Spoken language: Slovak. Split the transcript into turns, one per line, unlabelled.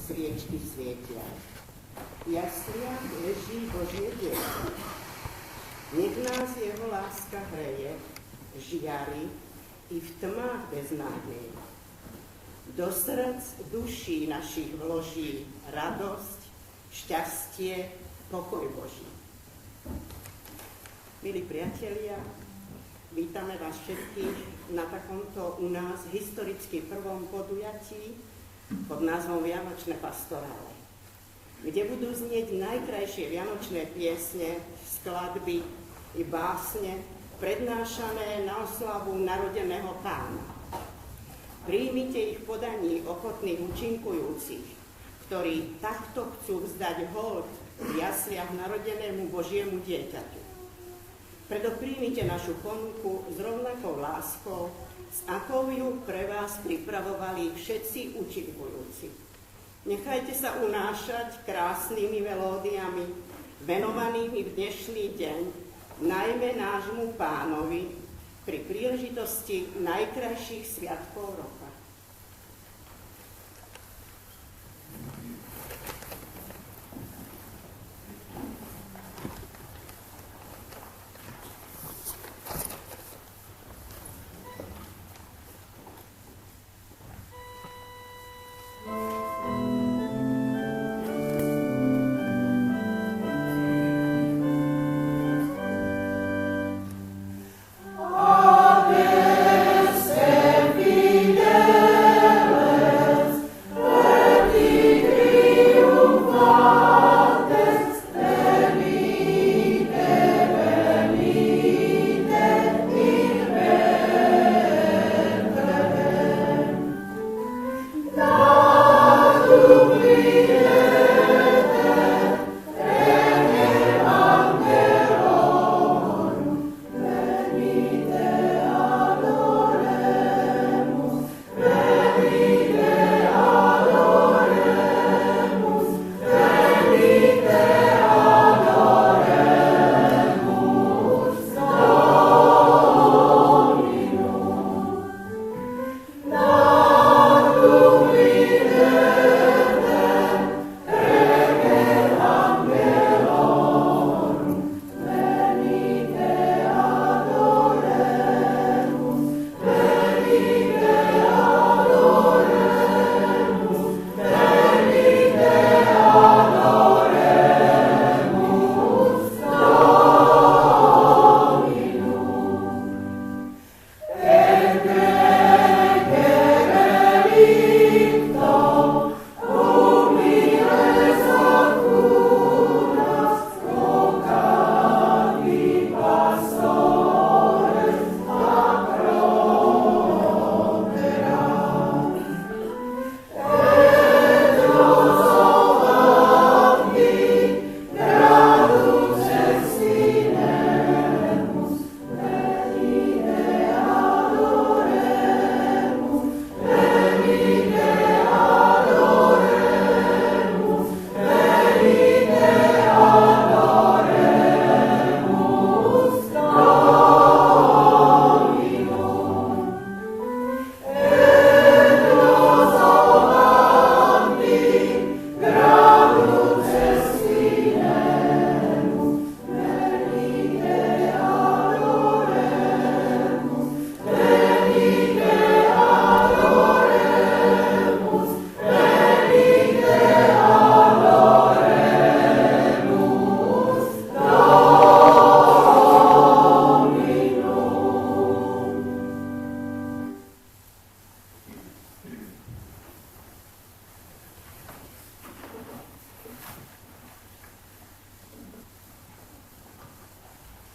Sviečky svietia. V jasliach leží Božie dieťa. Nech nás jeho láska hreje, žiari i v tmách beznádej. Do srdc duší našich vloží radosť, šťastie, pokoj Boží. Milí priatelia, vítame vás všetkých na takomto u nás historicky prvom podujatí pod názvom Vianočné pastorále, kde budú znieť najkrajšie vianočné piesne, skladby i básne prednášané na oslavu narodeného Pána. Príjmite ich v podaní ochotných účinkujúcich, ktorí takto chcú vzdať hold v jasliach narodenému Božiemu dieťaťu. Preto príjmite našu ponuku s rovnakou láskou, s akou ju pre vás pripravovali všetci účinkujúci. Nechajte sa unášať krásnymi melódiami, venovanými v dnešný deň, najmä nášmu Pánovi, pri príležitosti najkrajších sviatkov roka.